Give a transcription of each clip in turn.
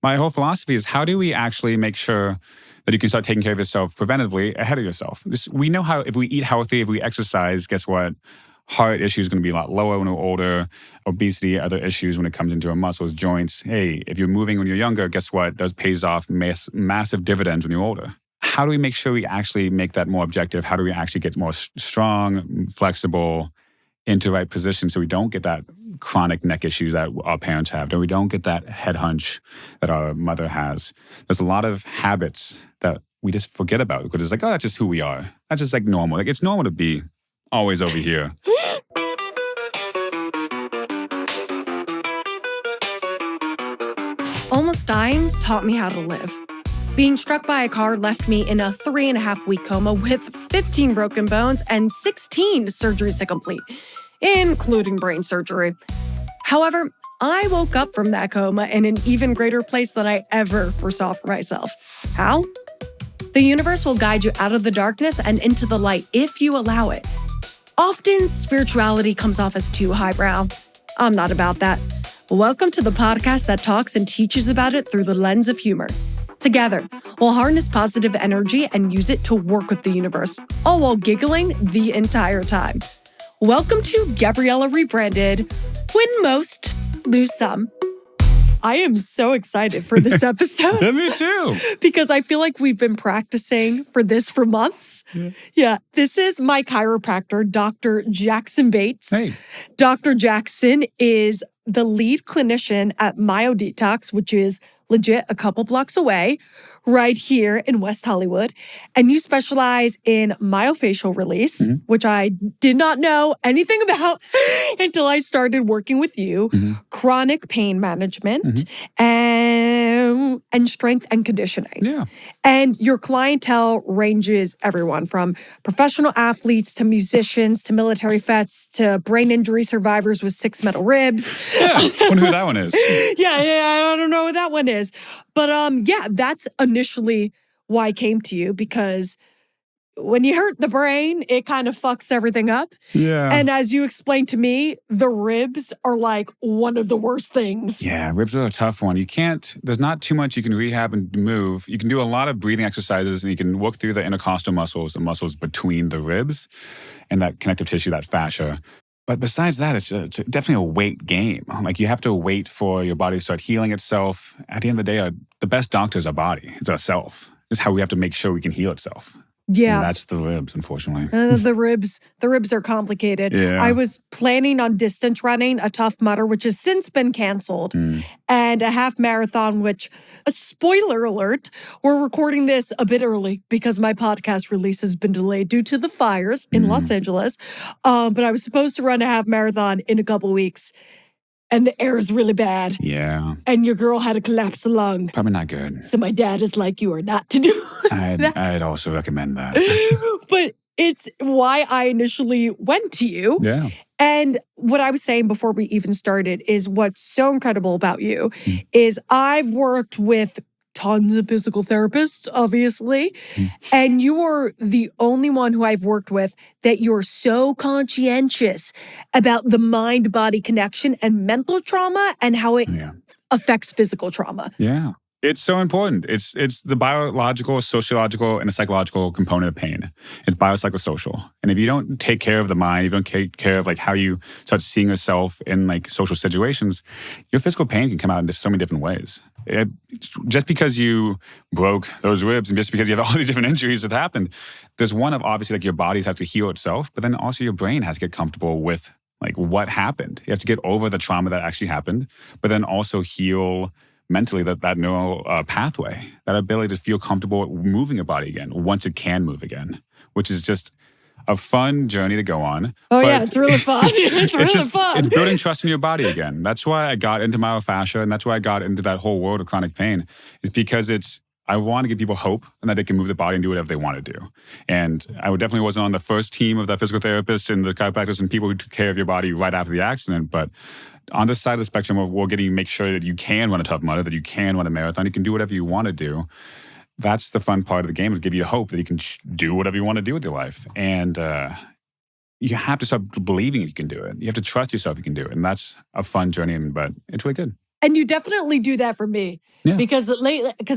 My whole philosophy is how do we actually make sure that you can start taking care of yourself preventively ahead of yourself? We know how if we eat healthy, if we exercise, guess what? Heart issues going to be a lot lower when we're older. Obesity, other issues when it comes into our muscles, joints. Hey, if you're moving when you're younger, guess what? That pays off massive dividends when you're older. How do we make sure we actually make that more objective? How do we actually get more strong, flexible, into the right position so we don't get that chronic neck issues that our parents have, that we don't get that head hunch that our mother has? There's a lot of habits that we just forget about because it's like, oh, that's just who we are. That's just like normal. Like it's normal to be always over here. Almost dying taught me how to live. Being struck by a car left me in a 3.5-week coma with 15 broken bones and 16 surgeries to complete, including brain surgery. However, I woke up from that coma in an even greater place than I ever foresaw for myself. How? The universe will guide you out of the darkness and into the light if you allow it. Often, spirituality comes off as too highbrow. I'm not about that. Welcome to the podcast that talks and teaches about it through the lens of humor. Together, we'll harness positive energy and use it to work with the universe, all while giggling the entire time. Welcome to Gabriella Rebranded. Win most, lose some. I am so excited for this episode. Me too. Because I feel like we've been practicing for this for months. Yeah, this is my chiropractor, Dr. Jackson Bates. Hey. Dr. Jackson is the lead clinician at Myodetox, which is legit a couple blocks away, right here in West Hollywood. And you specialize in myofascial release, which I did not know anything about until I started working with you, chronic pain management, and strength and conditioning. Yeah. And your clientele ranges everyone from professional athletes to musicians to military vets to brain injury survivors with 6 metal ribs. Yeah, I wonder who that one is. Yeah, I don't know what that one is. But yeah, that's initially why I came to you, because when you hurt the brain, it kind of fucks everything up. Yeah. And as you explained to me, the ribs are like one of the worst things. Yeah, ribs are a tough one. There's not too much you can rehab and move. You can do a lot of breathing exercises and you can work through the intercostal muscles, the muscles between the ribs and that connective tissue, that fascia. But besides that, it's definitely a wait game. Like you have to wait for your body to start healing itself. At the end of the day, the best doctor is our body. It's ourself. It's how we have to make sure we can heal itself. Yeah. And that's the ribs, unfortunately. The ribs are complicated. Yeah. I was planning on distance running a Tough Mudder, which has since been canceled, and a half marathon, which, a spoiler alert, we're recording this a bit early because my podcast release has been delayed due to the fires in Los Angeles. But I was supposed to run a half marathon in a couple weeks. And the air is really bad. Yeah. And your girl had a collapsed lung. Probably not good. So my dad is like, you are not to do that. I'd also recommend that. But it's why I initially went to you. Yeah. And what I was saying before we even started is what's so incredible about you is I've worked with tons of physical therapists, obviously. And you are the only one who I've worked with that you're so conscientious about the mind-body connection and mental trauma and how it affects physical trauma. Yeah. It's so important. It's the biological, sociological, and the psychological component of pain. It's biopsychosocial. And if you don't take care of the mind, if you don't take care of like how you start seeing yourself in like social situations, your physical pain can come out in so many different ways. Just because you broke those ribs and just because you have all these different injuries that happened, there's one of obviously like your bodies have to heal itself, but then also your brain has to get comfortable with like what happened. You have to get over the trauma that actually happened, but then also heal mentally that neural pathway, that ability to feel comfortable moving your body again once it can move again, which is just a fun journey to go on. Oh yeah, it's really fun. It's really fun. It's building trust in your body again. That's why I got into myofascia and that's why I got into that whole world of chronic pain. It's because I want to give people hope and that they can move their body and do whatever they want to do. And I definitely wasn't on the first team of the physical therapists and the chiropractors and people who took care of your body right after the accident, but on this side of the spectrum of we're getting you make sure that you can run a Tough Mudder, that you can run a marathon, you can do whatever you want to do. That's the fun part of the game, is give you hope that you can do whatever you want to do with your life. And you have to start believing you can do it. You have to trust yourself you can do it. And that's a fun journey, but it's really good. And you definitely do that for me. Yeah. Because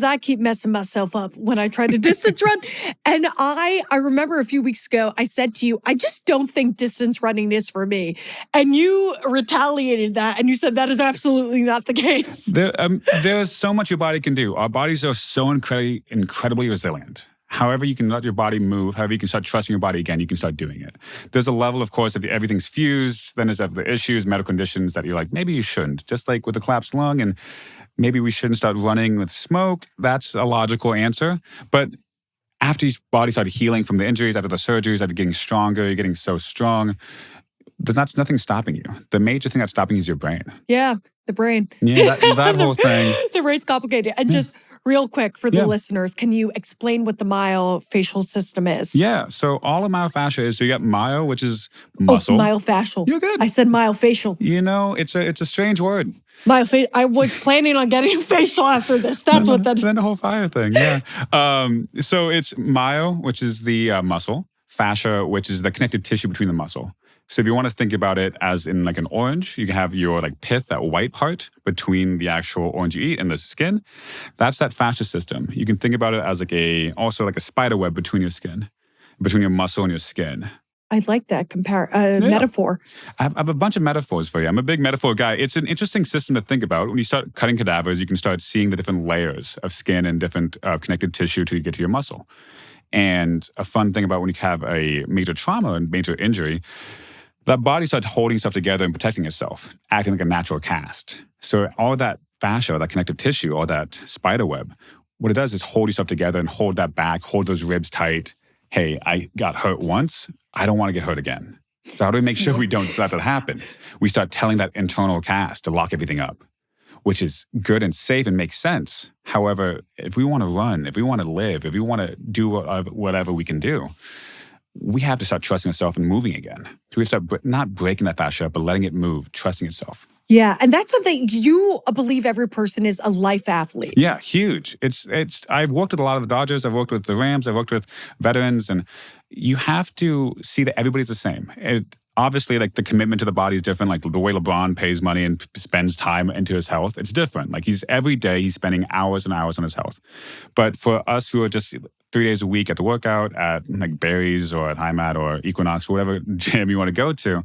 I keep messing myself up when I try to distance run. And I remember a few weeks ago, I said to you, I just don't think distance running is for me. And you retaliated that and you said that is absolutely not the case. There's so much your body can do. Our bodies are so incredibly resilient. However you can let your body move, however you can start trusting your body again, you can start doing it. There's a level, of course, if everything's fused, then there's other issues, medical conditions that you're like, maybe you shouldn't. Just like with a collapsed lung, and maybe we shouldn't start running with smoke. That's a logical answer. But after your body started healing from the injuries, after the surgeries, after getting stronger, you're getting so strong, that's nothing stopping you. The major thing that's stopping you is your brain. Yeah, the brain. Yeah, that whole thing. The brain's complicated. And just real quick for the listeners, can you explain what the myofascial system is? Yeah, so all of myofascia is, so you got myo, which is muscle. Oh, myofascial. You're good. I said myofascial. You know, it's a strange word. I was planning on getting facial after this. That's what that is. Then the whole fire thing, yeah. So it's myo, which is the muscle, fascia, which is the connective tissue between the muscle. So if you want to think about it as in like an orange, you can have your like pith, that white part between the actual orange you eat and the skin. That's that fascia system. You can think about it as also like a spider web between your skin, between your muscle and your skin. I like that metaphor. I have a bunch of metaphors for you. I'm a big metaphor guy. It's an interesting system to think about. When you start cutting cadavers, you can start seeing the different layers of skin and different connective tissue till you get to your muscle. And a fun thing about when you have a major trauma and major injury, that body starts holding stuff together and protecting itself, acting like a natural cast. So all that fascia, that connective tissue, all that spider web, what it does is hold yourself together and hold that back, hold those ribs tight. Hey, I got hurt once. I don't want to get hurt again. So how do we make sure we don't let that happen? We start telling that internal cast to lock everything up, which is good and safe and makes sense. However, if we want to run, if we want to live, if we want to do whatever we can do, we have to start trusting ourselves and moving again. So we have to start not breaking that fascia, but letting it move, trusting itself. Yeah, and that's something you believe every person is a life athlete. Yeah, huge. It's. I've worked with a lot of the Dodgers. I've worked with the Rams. I've worked with veterans, and you have to see that everybody's the same. Obviously, like the commitment to the body is different. Like the way LeBron pays money and spends time into his health, it's different. Like every day he's spending hours and hours on his health. But for us who are just 3 days a week at the workout at like Barry's or at HiMat or Equinox or whatever gym you want to go to,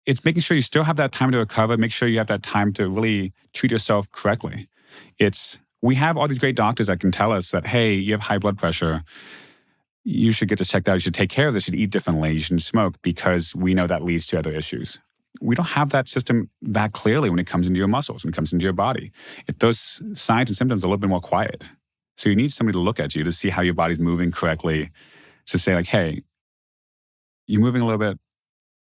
it's making sure you still have that time to recover. Make sure you have that time to really treat yourself correctly. We have all these great doctors that can tell us that, hey, you have high blood pressure. You should get this checked out. You should take care of this. You should eat differently. You shouldn't smoke because we know that leads to other issues. We don't have that system that clearly when it comes into your muscles, when it comes into your body. Those signs and symptoms are a little bit more quiet. So you need somebody to look at you to see how your body's moving correctly, to say like, hey, you're moving a little bit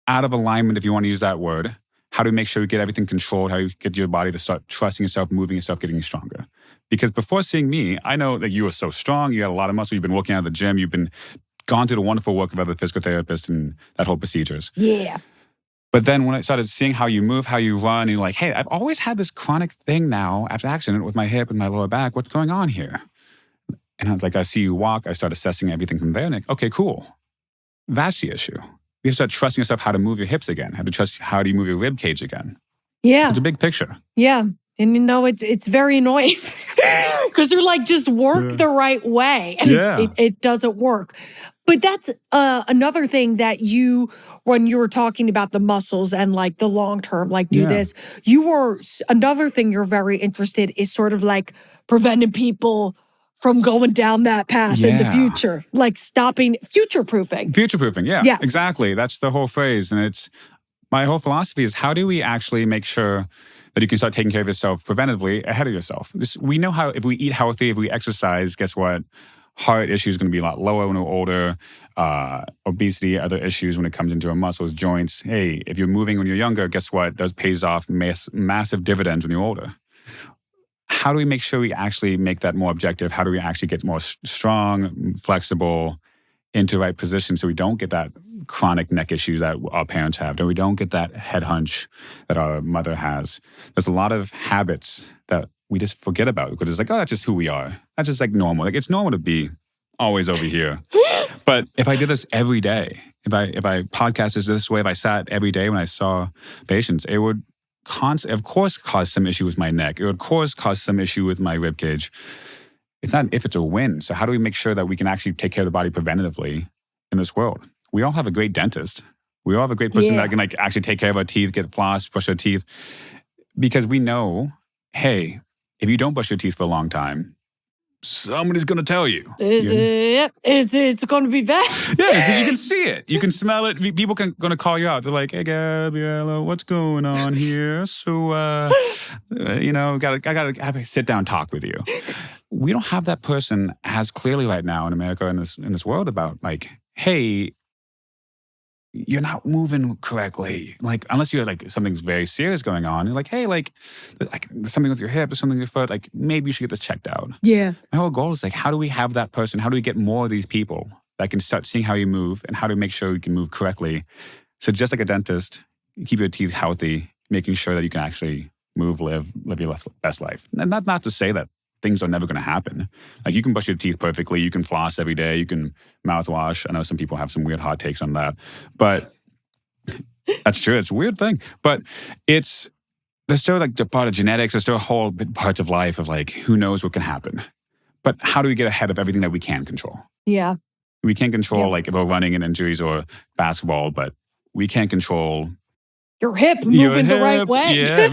out of alignment, if you want to use that word. How do we make sure we get everything controlled? How do you get your body to start trusting yourself, moving yourself, getting stronger? Because before seeing me, I know that you were so strong. You had a lot of muscle. You've been working out of the gym. You've been gone through the wonderful work of other physical therapists and that whole procedures. Yeah. But then when I started seeing how you move, how you run, and you're like, hey, I've always had this chronic thing now after accident with my hip and my lower back. What's going on here? And I was like, I see you walk. I start assessing everything from there. And like, okay, cool. That's the issue. You have to start trusting yourself how to move your hips again, how do you move your rib cage again. Yeah. It's a big picture. Yeah. And it's very annoying because you're like, just work the right way. And it doesn't work. But that's another thing that when you were talking about the muscles and like the long term, like do this, another thing you're very interested is sort of like preventing people from going down that path in the future, like stopping future-proofing. Future-proofing, yeah. Yes. Exactly. That's the whole phrase. And my whole philosophy is how do we actually make sure that you can start taking care of yourself preventatively ahead of yourself? We know how if we eat healthy, if we exercise, guess what? Heart issues are going to be a lot lower when we're older. Obesity, other issues when it comes into our muscles, joints. Hey, if you're moving when you're younger, guess what? That pays off massive dividends when you're older. How do we make sure we actually make that more objective? How do we actually get more strong, flexible, into the right position so we don't get that chronic neck issues that our parents have, that we don't get that head hunch that our mother has? There's a lot of habits that we just forget about because it's like, oh, that's just who we are. That's just like normal. Like it's normal to be always over here. But if I did this every day, if I podcasted this way, if I sat every day when I saw patients, it would of course cause some issue with my neck. It would of course cause some issue with my rib cage. It's not if, it's a when. So how do we make sure that we can actually take care of the body preventatively in this world? We all have a great dentist. We all have a great person that can like actually take care of our teeth, get floss, brush our teeth. Because we know, hey, if you don't brush your teeth for a long time, somebody's going to tell you. It's going to be bad. Yeah, you can see it. You can smell it. People going to call you out. They're like, hey, Gabriella, what's going on here? So, I got to have a sit-down talk with you. We don't have that person as clearly right now in America, in this world, about like, hey, you're not moving correctly. Like, unless you're like something's very serious going on, you're like, hey, like something with your hip or something with your foot, like maybe you should get this checked out. Yeah. My whole goal is like, how do we have that person? How do we get more of these people that can start seeing how you move and how to make sure you can move correctly? So just like a dentist, keep your teeth healthy, making sure that you can actually move, live your best life. And not to say that things are never going to happen. Like you can brush your teeth perfectly. You can floss every day. You can mouthwash. I know some people have some weird hot takes on that, but that's true. It's a weird thing, but there's still like the part of genetics. There's still a whole bit parts of life of like, who knows what can happen, but how do we get ahead of everything that we can control? Yeah. We can't control like if we're running in injuries or basketball, but we can't control your hip moving the right way. Yeah,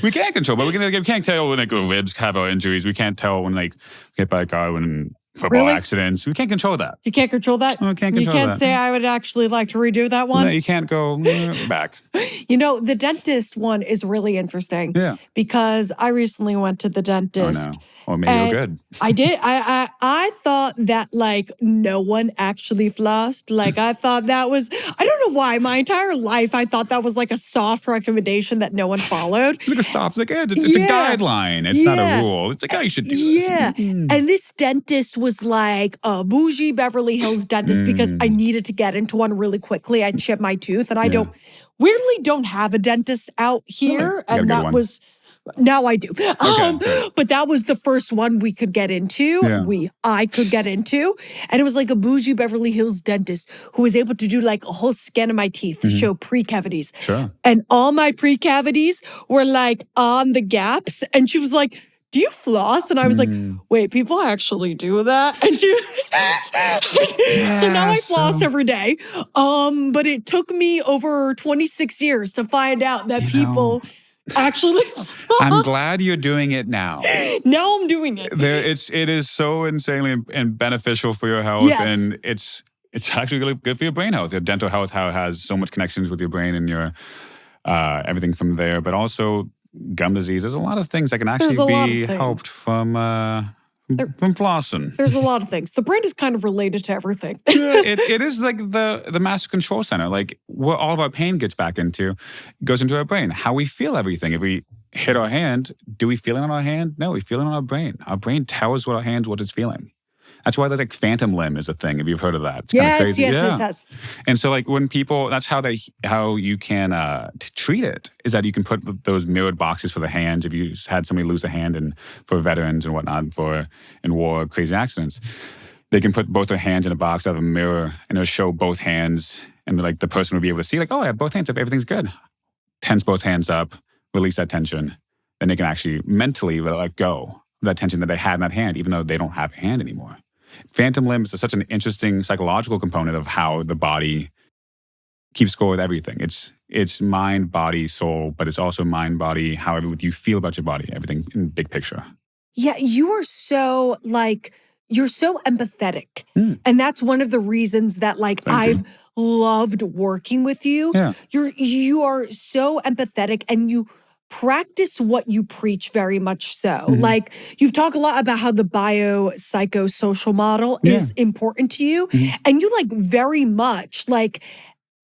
we can't control, but we can't tell when like our ribs have our injuries. We can't tell when like hit by a car, when football accidents. We can't control that. You can't control that? No, can't control that. You can't say, I would actually like to redo that one? No, you can't go back. The dentist one is really interesting. Yeah. Because I recently went to the dentist. Oh, no. Well, maybe you're good. I did. I thought that like no one actually flossed. Like I thought that was, I don't know why. My entire life I thought that was like a soft recommendation that no one followed. It's like a soft, it's a guideline. It's not a rule. It's like, oh, you should do this. Yeah. And this dentist was like a bougie Beverly Hills dentist because I needed to get into one really quickly. I chipped my tooth and I weirdly don't have a dentist out here. Really? And that was... Now I do. But that was the first one we could get into. I could get into. And it was like a bougie Beverly Hills dentist who was able to do like a whole scan of my teeth to show pre-cavities. Sure. And all my pre-cavities were like on the gaps. And she was like, do you floss? And I was like, wait, people actually do that? And she, so now I floss every day. But it took me over 26 years to find out that people... Actually, I'm glad you're doing it now. Now I'm doing it. It is so insanely and beneficial for your health, and it's actually really good for your brain health. Your dental health, how it has so much connections with your brain and your everything from there, but also gum disease. There's a lot of things that can actually be helped from flossing. There's a lot of things. The brain is kind of related to everything. It is like the master control center. Like where all of our pain goes into our brain. How we feel everything. If we hit our hand, do we feel it on our hand? No, we feel it on our brain. Our brain tells what it's feeling. That's why like phantom limb is a thing, if you've heard of that. It's kind of crazy. Yes. And so like when people, that's how you can treat it, is that you can put those mirrored boxes for the hands. If you had somebody lose a hand and for veterans and whatnot, in war, crazy accidents, they can put both their hands in a box out of a mirror and it'll show both hands. And like the person will be able to see like, oh, I have both hands up, everything's good. Tense both hands up, release that tension. Then they can actually mentally let go of that tension that they had in that hand, even though they don't have a hand anymore. Phantom limb is such an interesting psychological component of how the body keeps score with everything. It's mind, body, soul, but it's also mind, body, however you feel about your body, everything in big picture. Yeah, you are so you're so empathetic. And that's one of the reasons that I've loved working with you. Yeah. You are so empathetic and you practice what you preach very much so. Like you've talked a lot about how the biopsychosocial model is important to you. And you very much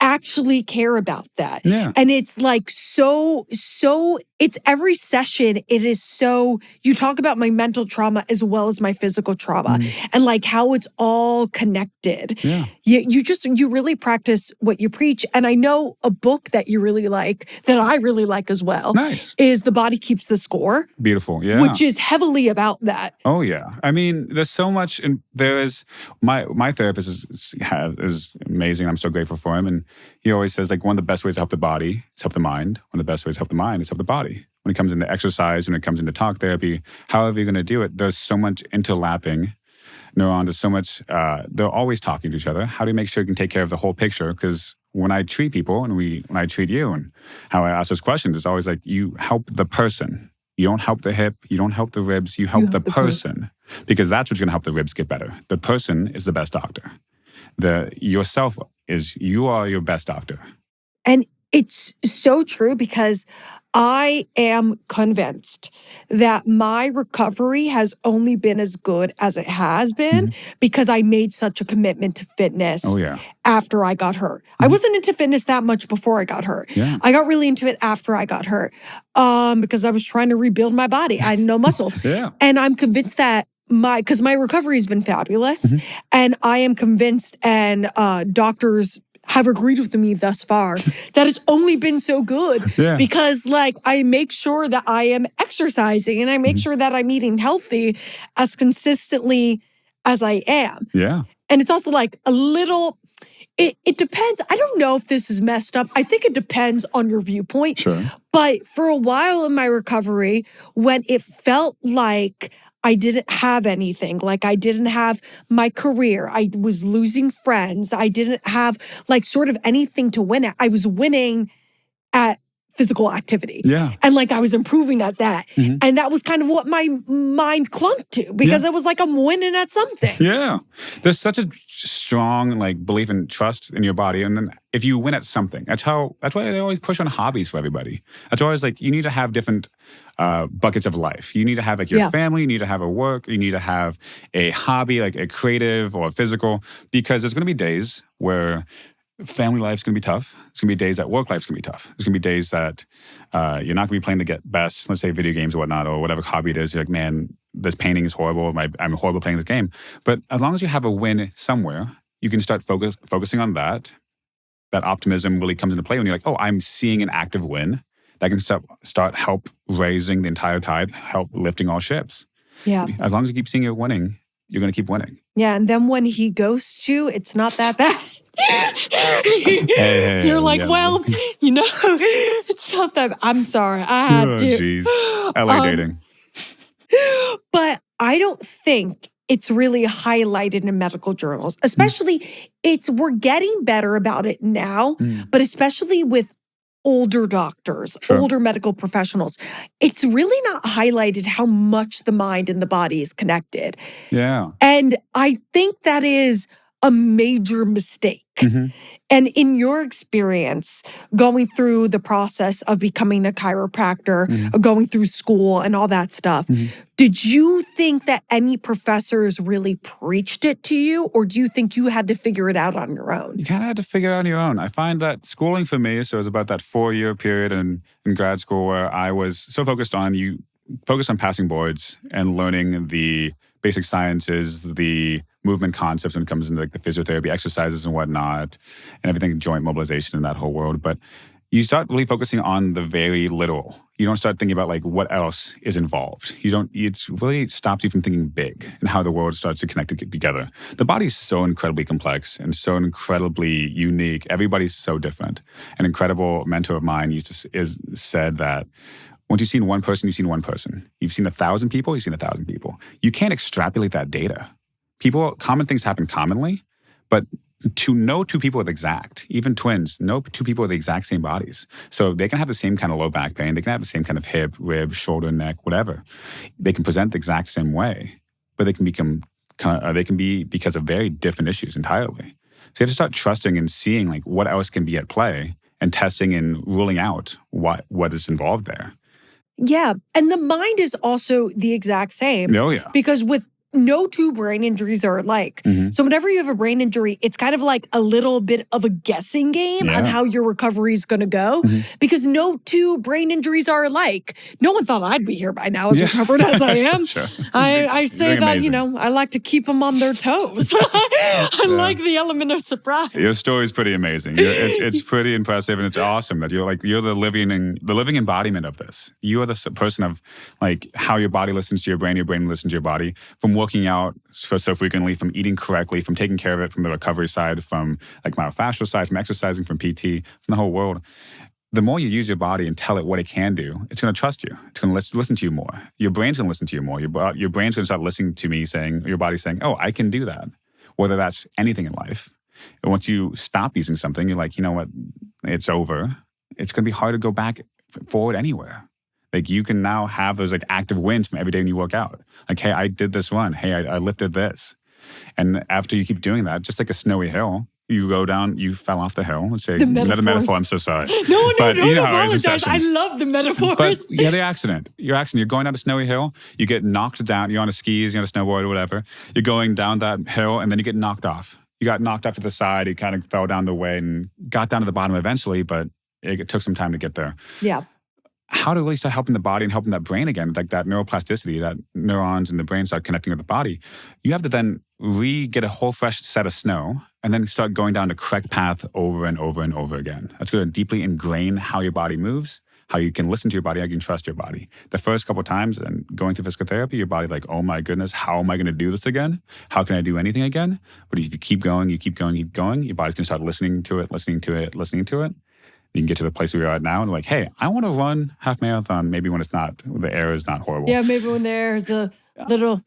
actually care about that. Yeah. And it's so it's every session, it is so, you talk about my mental trauma as well as my physical trauma and like how it's all connected. Yeah. You really practice what you preach. And I know a book that you really like, that I really like as well, Nice. is The Body Keeps the Score. Beautiful. Yeah. Which is heavily about that. Oh yeah. I mean, there's so much, and there is my therapist is amazing. I'm so grateful for him, and he always says like one of the best ways to help the body is help the mind. One of the best ways to help the mind is help the body. When it comes into exercise, when it comes into talk therapy, however you're going to do it, there's so much interlapping neurons. There's so much. They're always talking to each other. How do you make sure you can take care of the whole picture? Because when I treat people, and when I treat you, and how I ask those questions, it's always like you help the person. You don't help the hip, you don't help the ribs, you help the person. Because that's what's going to help the ribs get better. The person is the best doctor. You are your best doctor. And it's so true because I am convinced that my recovery has only been as good as it has been because I made such a commitment to fitness after I got hurt. I wasn't into fitness that much before I got hurt. Yeah. I got really into it after I got hurt because I was trying to rebuild my body. I had no muscle. And I'm convinced that because my recovery has been fabulous, and I am convinced, and doctors have agreed with me thus far, that it's only been so good because like I make sure that I am exercising and I make sure that I'm eating healthy as consistently as I am. Yeah. And it's also like a little, it depends. I don't know if this is messed up. I think it depends on your viewpoint. Sure. But for a while in my recovery, when it felt like I didn't have anything. Like I didn't have my career. I was losing friends. I didn't have like sort of anything to win at. I was winning at physical activity. Yeah. And like I was improving at that. And that was kind of what my mind clung to because it was like I'm winning at something. Yeah. There's such a strong like belief and trust in your body. And then if you win at something, that's why they always push on hobbies for everybody. That's always like you need to have different buckets of life. You need to have like your family, you need to have a work, you need to have a hobby, like a creative or a physical, because there's going to be days where family life's going to be tough. It's going to be days that work life's going to be tough. There's going to be days that you're not going to be playing to get best, let's say video games or whatnot, or whatever hobby it is. You're like, man, this painting is horrible. I'm horrible playing this game. But as long as you have a win somewhere, you can start focusing on that. That optimism really comes into play when you're like, oh, I'm seeing an active win. That can start help raising the entire tide, help lifting all ships. Yeah. As long as you keep seeing it winning, you're going to keep winning. Yeah, and then when he ghosts you, it's not that bad. You're like, well, you know, it's not that. I'm sorry, I had to. Jeez, LA dating. But I don't think it's really highlighted in medical journals. Especially, we're getting better about it now, but especially with older doctors, older medical professionals, it's really not highlighted how much the mind and the body is connected. Yeah. And I think that is a major mistake. And in your experience, going through the process of becoming a chiropractor, going through school and all that stuff, did you think that any professors really preached it to you? Or do you think you had to figure it out on your own? You kind of had to figure it out on your own. I find that schooling for me, so it was about that 4-year period in grad school where I was so focused on passing boards and learning the basic sciences, the movement concepts when it comes into like the physiotherapy exercises and whatnot, and everything, joint mobilization and that whole world. But you start really focusing on the very little. You don't start thinking about like what else is involved. It really stops you from thinking big and how the world starts to connect together. The body's so incredibly complex and so incredibly unique. Everybody's so different. An incredible mentor of mine said that once you've seen one person, you've seen one person. You've seen 1,000 people, you've seen 1,000 people. You can't extrapolate that data. Common things happen commonly, but to know two people with even twins, know two people with the exact same bodies. So they can have the same kind of low back pain. They can have the same kind of hip, rib, shoulder, neck, whatever. They can present the exact same way, but they can be because of very different issues entirely. So you have to start trusting and seeing like what else can be at play and testing and ruling out what is involved there. Yeah. And the mind is also the exact same. Oh, yeah. Because with no two brain injuries are alike. So whenever you have a brain injury, it's kind of like a little bit of a guessing game on how your recovery is going to go because no two brain injuries are alike. No one thought I'd be here by now as recovered as I am. Sure. I say that, amazing. I like to keep them on their toes. I like the element of surprise. Your story is pretty amazing. It's pretty impressive, and it's awesome that you're the living embodiment of this. You are the person of like how your body listens to your brain listens to your body, from working out so frequently, from eating correctly, from taking care of it, from the recovery side, from like myofascial side, from exercising, from PT, from the whole world. The more you use your body and tell it what it can do, it's going to trust you. It's going to listen to you more. Your brain's going to listen to you more. Your brain's going to start listening to me saying, your body's saying, oh, I can do that. Whether that's anything in life. And once you stop using something, you're like, you know what, it's over. It's going to be hard to go back forward anywhere. Like you can now have those like active wins from every day when you work out. Like, hey, I did this run. Hey, I lifted this. And after you keep doing that, just like a snowy hill, you go down, you fell off the hill. Let's say another metaphor, I'm so sorry. No, but don't you know apologize. I love the metaphors. But you had the accident. You're going down a snowy hill, you get knocked down, you're on a skis, you're on a snowboard or whatever. You're going down that hill and then you get knocked off. You got knocked off to the side, you kind of fell down the way and got down to the bottom eventually, but it took some time to get there. Yeah. How to really start helping the body and helping that brain again, like that neuroplasticity, that neurons in the brain start connecting with the body. You have to then get a whole fresh set of snow and then start going down the correct path over and over and over again. That's going to deeply ingrain how your body moves, how you can listen to your body, how you can trust your body. The first couple of times and going through physical therapy, your body's like, oh my goodness, how am I going to do this again? How can I do anything again? But if you keep going, your body's going to start listening to it. You can get to the place where you're at now and like, hey, I want to run half marathon. Maybe when the air is not horrible. Yeah, maybe when the air is a little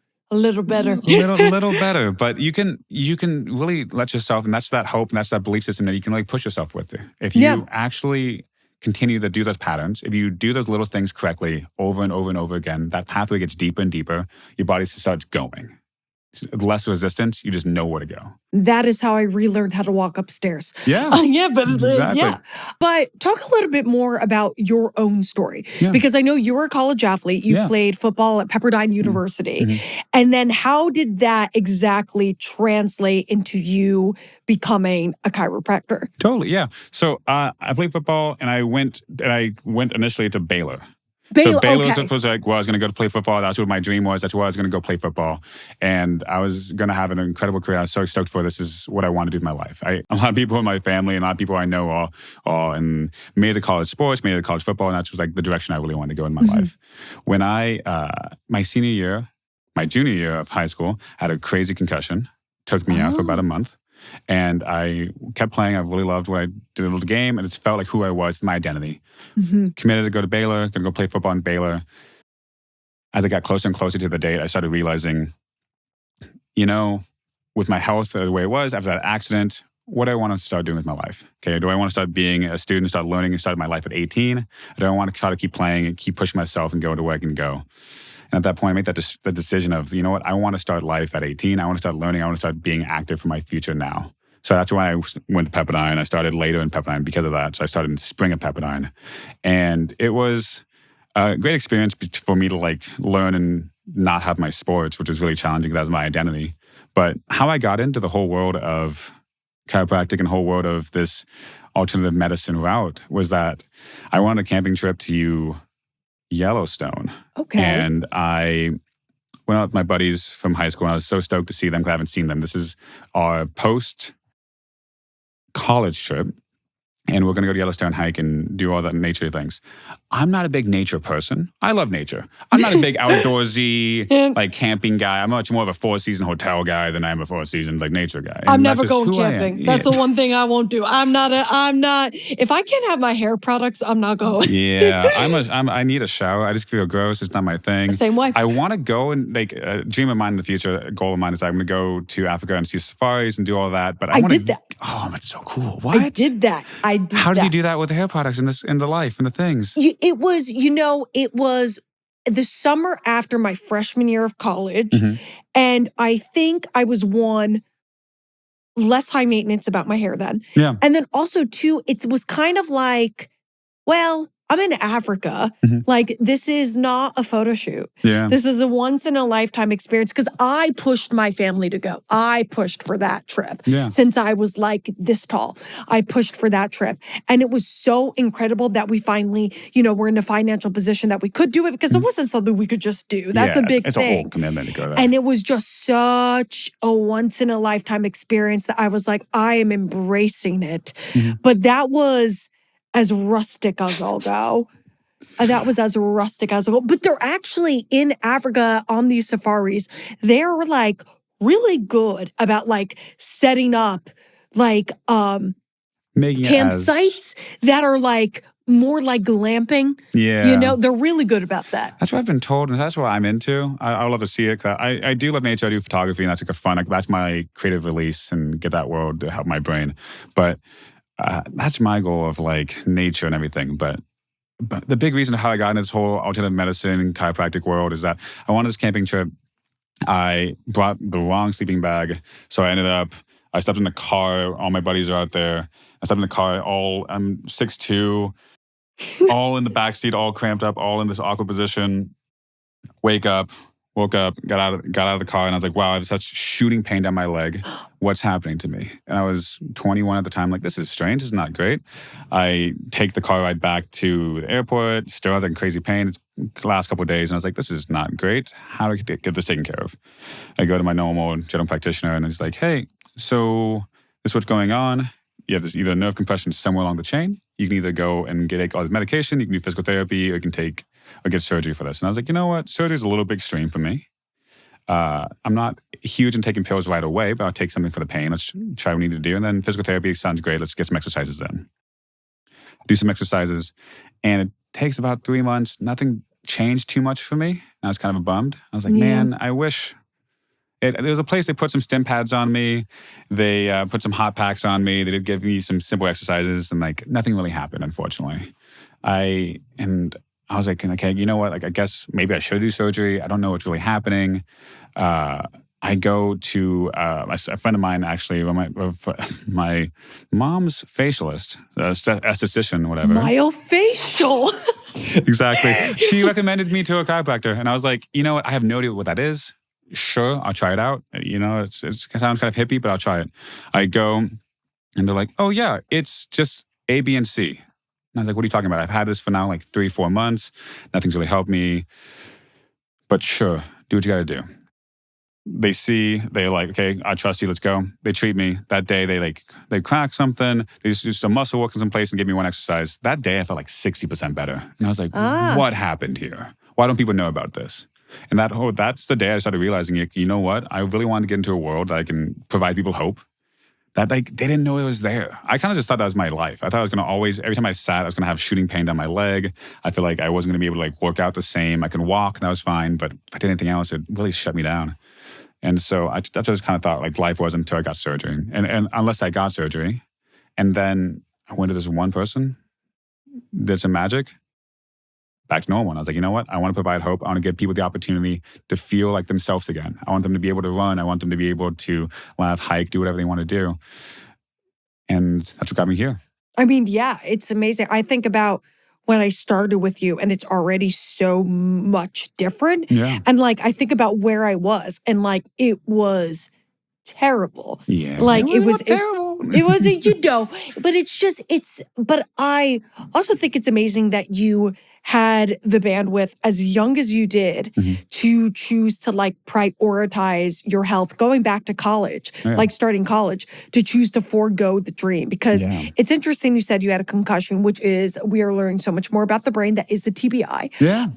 better. little better. But you can really let yourself, and that's that hope and that's that belief system that you can really push yourself with. If you actually continue to do those patterns, if you do those little things correctly over and over and over again, that pathway gets deeper and deeper. Your body starts going. Less resistance, you just know where to go. That is how I relearned how to walk upstairs. Yeah. Exactly. But talk a little bit more about your own story. Yeah. Because I know you were a college athlete. You played football at Pepperdine University. And then how did that exactly translate into you becoming a chiropractor? Totally, yeah. So I played football and I went initially to Baylor. Baylor was like, well, I was going to go to play football. That's what my dream was. That's where I was going to go play football. And I was going to have an incredible career. I was so stoked for this is what I want to do with my life. A lot of people in my family and a lot of people I know all and made it to college sports, made it to college football. And that's just like the direction I really wanted to go in my life. When my junior year of high school, I had a crazy concussion. Took me out for about a month. And I kept playing. I really loved what I did with the game. And it felt like who I was, my identity. Committed to go to Baylor, going to go play football in Baylor. As I got closer and closer to the date, I started realizing, with my health the way it was after that accident, what do I want to start doing with my life? Okay, do I want to start being a student, start learning and start my life at 18? Or do I want to try to keep playing and keep pushing myself and go to where I can go? And at that point, I made the decision of, you know what, I want to start life at 18. I want to start learning. I want to start being active for my future now. So that's why I went to Pepperdine. I started later in Pepperdine because of that. So I started in spring at Pepperdine. And it was a great experience for me to like learn and not have my sports, which was really challenging. That was my identity. But how I got into the whole world of chiropractic and whole world of this alternative medicine route was that I went on a camping trip to Yellowstone. Okay. And I went out with my buddies from high school and I was so stoked to see them because I haven't seen them. This is our post-college trip. And we're going to go to Yellowstone, hike, and do all the nature things. I'm not a big nature person. I love nature. I'm not a big outdoorsy, like camping guy. I'm much more of a 4-season hotel guy than I am a 4-season like nature guy. I'm never going camping. That's the one thing I won't do. I'm not. If I can't have my hair products, I'm not going. Yeah, I need a shower. I just feel gross. It's not my thing. Same way. I want to go and like a dream of mine in the future, a goal of mine is I'm going to go to Africa and see safaris and do all that. But I did that. Oh, that's so cool. What? I did that. How did you do that with the hair products and the life and the things? It was the summer after my freshman year of college. And I think I was less high maintenance about my hair then. Yeah. And then also too, it was kind of like, well, I'm in Africa. Mhm. Like, this is not a photo shoot. Yeah. This is a once-in-a-lifetime experience because I pushed my family to go. I pushed for that trip. Yeah. Since I was like this tall, I pushed for that trip. And it was so incredible that we finally, we're in a financial position that we could do it because it wasn't something we could just do. That's a big it's thing. a whole commitment to go there. And it was just such a once-in-a-lifetime experience that I was like, I am embracing it. Mhm. But that was as rustic as I'll go. That was as rustic as I'll go. But they're actually in Africa on these safaris. They're like really good about like setting up like Making it campsites that are like more like glamping. Yeah. They're really good about that. That's what I've been told, and that's what I'm into. I love to see it. 'Cause I do love nature. I do photography, and that's like a fun. Like, that's my creative release and get that world to help my brain. But that's my goal of like nature and everything. But the big reason how I got into this whole alternative medicine chiropractic world is that I wanted this camping trip. I brought the wrong sleeping bag, so I slept in the car. All my buddies are out there. I slept in the car. I'm 6'2", all in the backseat, all cramped up, all in this awkward position. Woke up, got out of the car, and I was like, wow, I have such shooting pain down my leg. What's happening to me? And I was 21 at the time, like, this is strange, this is not great. I take the car ride back to the airport, still have like crazy pain. It's the last couple of days, and I was like, this is not great. How do I get this taken care of? I go to my normal general practitioner, and he's like, hey, so this is what's going on. You have this either nerve compression somewhere along the chain. You can either go and take all this medication, you can do physical therapy, or you can get surgery for this. And I was like, you know what? Surgery is a little bit extreme for me. I'm not huge in taking pills right away, but I'll take something for the pain. Let's try what we need to do. And then physical therapy sounds great. Let's get some exercises in. Do some exercises. And it takes about 3 months. Nothing changed too much for me. And I was kind of bummed. I was like, man, I wish... There was a place they put some stim pads on me. They put some hot packs on me. They did give me some simple exercises, and like nothing really happened, unfortunately. I was like, okay, you know what? Like, I guess maybe I should do surgery. I don't know what's really happening. I go to a friend of mine, actually, my mom's facialist, esthetician, whatever. Myofascial. Exactly. She recommended me to a chiropractor, and I was like, you know what? I have no idea what that is. Sure, I'll try it out. It sounds kind of hippie, but I'll try it. I go, and they're like, oh yeah, it's just A, B, and C. And I was like, what are you talking about? I've had this for now like 3-4 months. Nothing's really helped me. But sure, do what you got to do. They're like, okay, I trust you, let's go. They treat me. That day, they crack something. They just do some muscle work in some place and give me one exercise. That day, I felt like 60% better. And I was like, what happened here? Why don't people know about this? And that's the day I started realizing, you know what? I really wanted to get into a world that I can provide people hope. That like they didn't know it was there. I kind of just thought that was my life. I thought I was going to always, every time I sat, I was going to have shooting pain down my leg. I feel like I wasn't going to be able to like work out the same. I can walk, and that was fine. But if I did anything else, it really shut me down. And so I just kind of thought like life wasn't until I got surgery. And unless I got surgery, and then I went to this one person, did some magic, back to normal. And I was like, you know what? I want to provide hope. I want to give people the opportunity to feel like themselves again. I want them to be able to run. I want them to be able to laugh, hike, do whatever they want to do. And that's what got me here. I mean, yeah, it's amazing. I think about when I started with you, and it's already so much different. Yeah. And like, I think about where I was, and like, it was terrible. Yeah. Like it was terrible. It was, but I also think it's amazing that you had the bandwidth as young as you did to choose to like prioritize your health, going back to college, like starting college, to choose to forego the dream. Because it's interesting, you said you had a concussion, which is, we are learning so much more about the brain. That is the TBI. Yeah.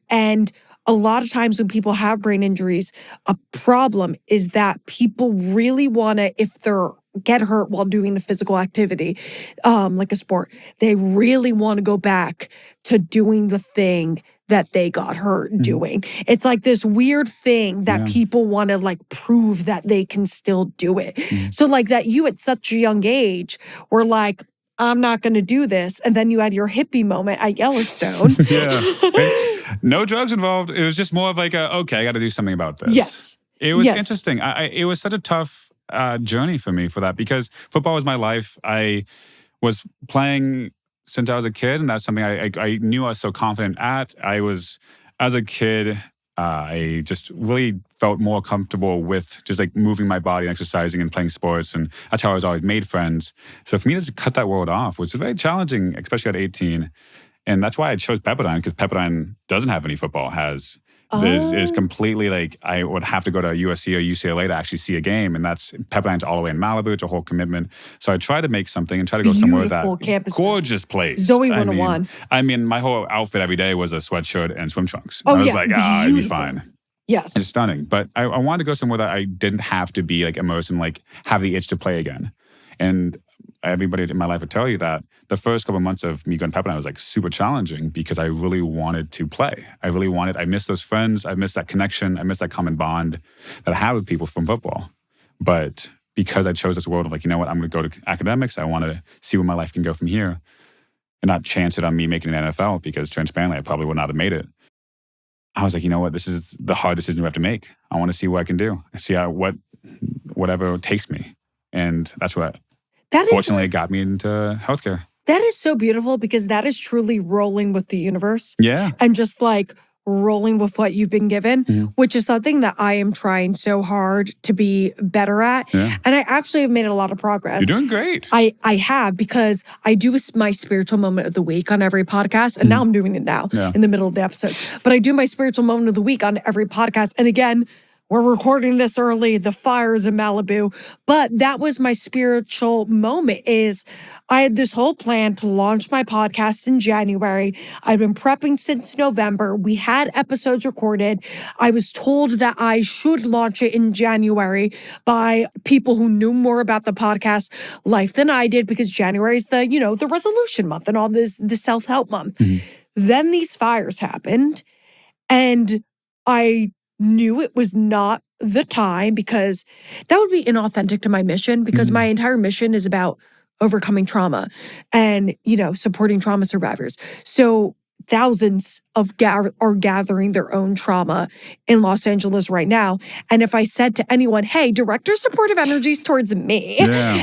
And a lot of times when people have brain injuries, a problem is that people really want to, if they're get hurt while doing a physical activity, like a sport, they really want to go back to doing the thing that they got hurt doing. It's like this weird thing that people want to like prove that they can still do it. So like that you at such a young age were like, I'm not going to do this. And then you had your hippie moment at Yellowstone. No drugs involved. It was just more of like, okay, I got to do something about this. Yes. It was interesting. It was such a tough journey for me for that, because football was my life. I was playing since I was a kid, and that's something I knew I was so confident at. As a kid, I just really felt more comfortable with just like moving my body and exercising and playing sports. And that's how I was always made friends. So for me to just cut that world off was very challenging, especially at 18. And that's why I chose Pepperdine, because Pepperdine doesn't have any football, is completely like, I would have to go to USC or UCLA to actually see a game. And that's Pepperdine's all the way in Malibu. It's a whole commitment. So I try to make something and try to go somewhere that campus. Gorgeous place. Zoe 101. I mean, my whole outfit every day was a sweatshirt and swim trunks. I was like, it'd be fine. Yes. It's stunning. But I wanted to go somewhere that I didn't have to be like immersed and like have the itch to play again. And everybody in my life would tell you that the first couple of months of me going to Pepperdine was like super challenging because I really wanted to play. I miss those friends. I miss that connection. I miss that common bond that I had with people from football. But because I chose this world of like, you know what, I'm going to go to academics. I want to see where my life can go from here and not chance it on me making an NFL, because transparently, I probably would not have made it. I was like, you know what, this is the hard decision we have to make. I want to see what I can do. See whatever takes me. And that's what fortunately it got me into healthcare. That is so beautiful, because that is truly rolling with the universe. Yeah. And just like rolling with what you've been given, which is something that I am trying so hard to be better at. Yeah. And I actually have made a lot of progress. You're doing great. I have, because I do my spiritual moment of the week on every podcast. And now I'm doing it now in the middle of the episode. But I do my spiritual moment of the week on every podcast. And again, we're recording this early. The fire's in Malibu. But that was my spiritual moment. Is I had this whole plan to launch my podcast in January. I've been prepping since November. We had episodes recorded. I was told that I should launch it in January by people who knew more about the podcast life than I did, because January is the resolution month and all this, the self-help month. Then these fires happened, and I knew it was not the time, because that would be inauthentic to my mission, because my entire mission is about overcoming trauma and, supporting trauma survivors. So thousands are gathering their own trauma in Los Angeles right now. And if I said to anyone, hey, direct your supportive energies towards me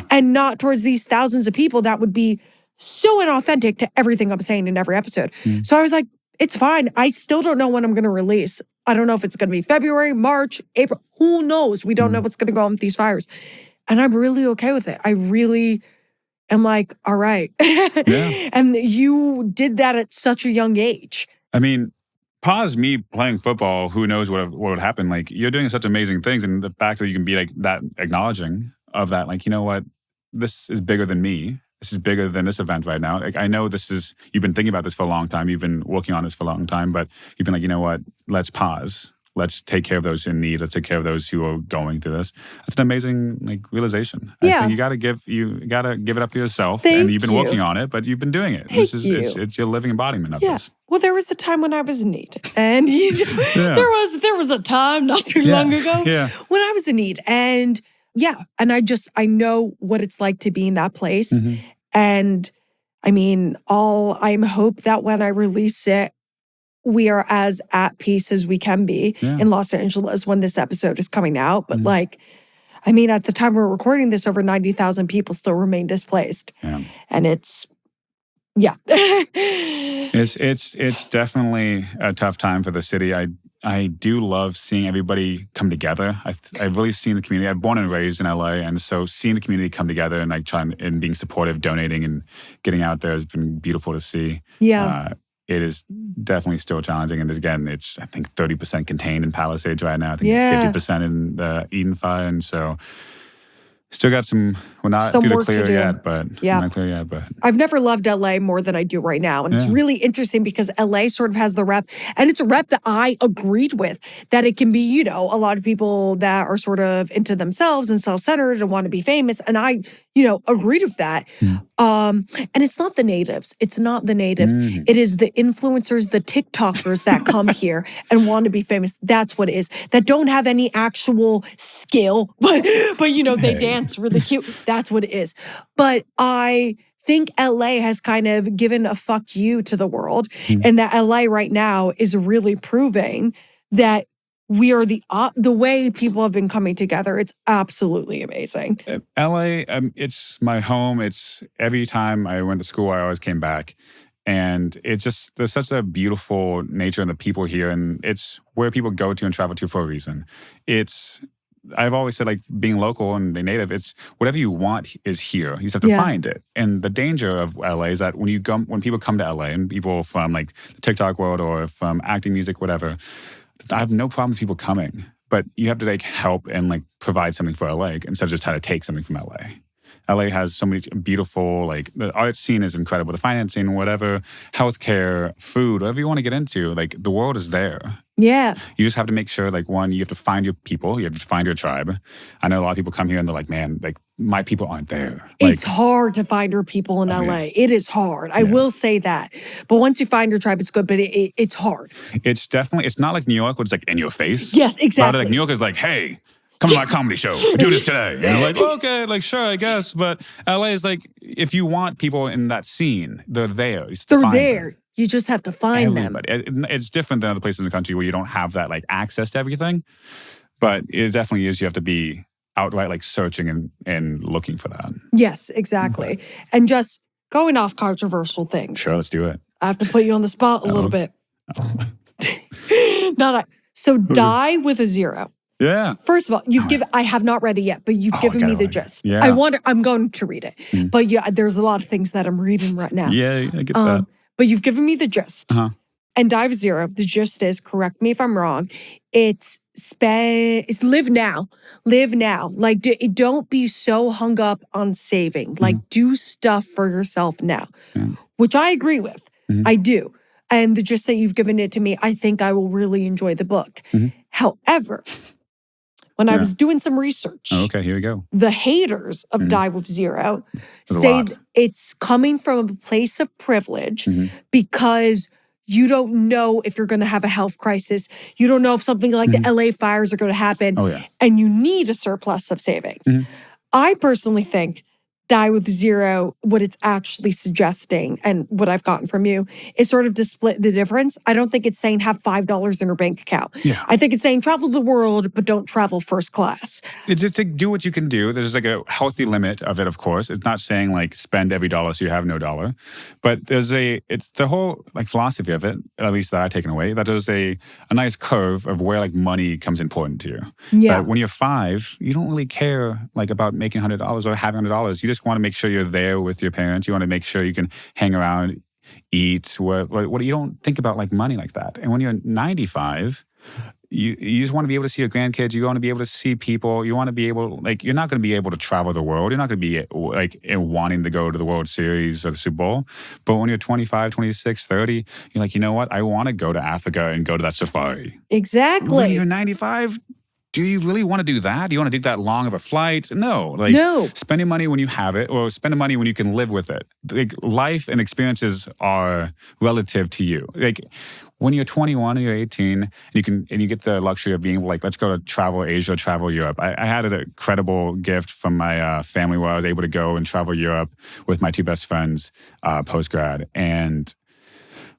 and not towards these thousands of people, that would be so inauthentic to everything I'm saying in every episode. So I was like, it's fine. I still don't know when I'm going to release. I don't know if it's going to be February, March, April. Who knows? We don't know what's going to go on with these fires. And I'm really okay with it. I really am like, all right. And you did that at such a young age. I mean, pause me playing football. Who knows what would happen? Like, you're doing such amazing things. And the fact that you can be like that, acknowledging of that, like, you know what? This is bigger than me. This is bigger than this event right now. Like, I know you've been thinking about this for a long time. You've been working on this for a long time, but you've been like, you know what? Let's pause. Let's take care of those in need. Let's take care of those who are going through this. That's an amazing realization. I think you gotta give it up to yourself. And you've been working on it, but you've been doing it. It's your living embodiment of this. Well, there was a time when I was in need. And there was a time not too long ago when I was in need. And I know what it's like to be in that place. And I mean, I'm hope that when I release it, we are as at peace as we can be in Los Angeles when this episode is coming out. But at the time we're recording this, over 90,000 people still remain displaced. And it's it's definitely a tough time for the city. I do love seeing everybody come together. I've really seen the community. I'm born and raised in LA, and so seeing the community come together and like trying and being supportive, donating, and getting out there has been beautiful to see. It is definitely still challenging, and again, it's I think 30% contained in Palisades right now. I think 50% in the Eden Fire, and so. Still got we're not through the clear yet, but we're not clear yet. But I've never loved LA more than I do right now. And it's really interesting because LA sort of has the rep, and it's a rep that I agreed with, that it can be, a lot of people that are sort of into themselves and self-centered and want to be famous. And I, agreed with that. And it's not the natives. It's not the natives. It is the influencers, the TikTokers that come here and want to be famous. That's what it is. That don't have any actual skill, but they dance really cute. That's what it is. But I think LA has kind of given a fuck you to the world, and that LA right now is really proving that we are the way people have been coming together. It's absolutely amazing. LA, it's my home. It's every time I went to school, I always came back. And it's just, there's such a beautiful nature in the people here. And it's where people go to and travel to for a reason. I've always said, like, being local and native, it's whatever you want is here. You just have to find it. And the danger of LA is that when people come to LA, and people from like the TikTok world or from acting, music, whatever, I have no problem with people coming. But you have to like help and like provide something for LA instead of just trying to take something from LA. LA has so many beautiful, like, the art scene is incredible. The financing, whatever, healthcare, food, whatever you want to get into, like, the world is there. Yeah. You just have to make sure, like, one, you have to find your people. You have to find your tribe. I know a lot of people come here and they're like, man, like, my people aren't there. It's hard to find your people in LA. It is hard. I will say that. But once you find your tribe, it's good, but it's hard. It's definitely, it's not like New York, where it's like in your face. Yes, exactly. Like, New York is like, hey, come to my comedy show. Do this today. And I'm like, okay, like, sure, I guess. But LA is like, if you want people in that scene, they're there. They're there. Them. You just have to find them. It's different than other places in the country where you don't have that like access to everything. But it definitely is. You have to be outright like searching and looking for that. Yes, exactly. And just going off controversial things. Sure, let's do it. I have to put you on the spot a little bit. So die with a 0. Yeah. First of all, I have not read it yet, but you've given me the gist. Yeah. I'm going to read it. But yeah, there's a lot of things that I'm reading right now. Yeah, I get that. But you've given me the gist. Uh-huh. And die with 0, the gist is, correct me if I'm wrong, it's live now. Live now. Like, don't be so hung up on saving. Like, do stuff for yourself now, which I agree with. I do. And the gist that you've given it to me, I think I will really enjoy the book. However, when I was doing some research, okay, here we go. The haters of Die with 0 say it's coming from a place of privilege because you don't know if you're going to have a health crisis. You don't know if something like the LA fires are going to happen. Oh, yeah. And you need a surplus of savings. I personally think Die with 0, what it's actually suggesting and what I've gotten from you is sort of to split the difference. I don't think it's saying have $5 in your bank account. Yeah. I think it's saying travel the world, but don't travel first class. It's just to do what you can do. There's like a healthy limit of it, of course. It's not saying like spend every dollar so you have no dollar. But it's the whole like philosophy of it, at least that I've taken away, that there's a nice curve of where like money becomes important to you. Yeah. But when you're 5, you don't really care like about making $100 or having $100. You just want to make sure you're there with your parents. You want to make sure you can hang around, eat. What you don't think about like money like that. And when you're 95, you just want to be able to see your grandkids. You want to be able to see people. You want to be able, like, you're not going to be able to travel the world. You're not going to be like wanting to go to the World Series or the Super Bowl. But when you're 25, 26, 30, you're like, you know what? I want to go to Africa and go to that safari. Exactly. When you're 95, do you really want to do that? Do you want to do that long of a flight? No. No. Spending money when you have it, or spending money when you can live with it. Like, life and experiences are relative to you. Like, when you're 21 or you're 18, and you get the luxury of being like, let's go to travel Asia, travel Europe. I had an incredible gift from my family where I was able to go and travel Europe with my 2 best friends post-grad. And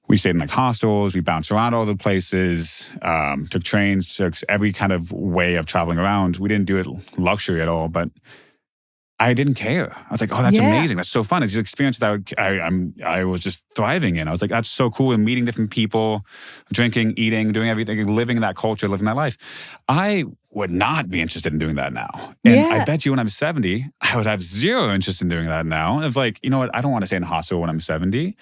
we stayed in like hostels, we bounced around all the places, took trains, took every kind of way of traveling around. We didn't do it luxury at all, but I didn't care. I was like, oh, that's amazing. That's so fun. It's an experience that I was just thriving in. I was like, that's so cool. And meeting different people, drinking, eating, doing everything, living that culture, living that life. I would not be interested in doing that now. And I bet you when I'm 70, I would have 0 interest in doing that now. It's like, you know what? I don't want to stay in a hostel when I'm 70.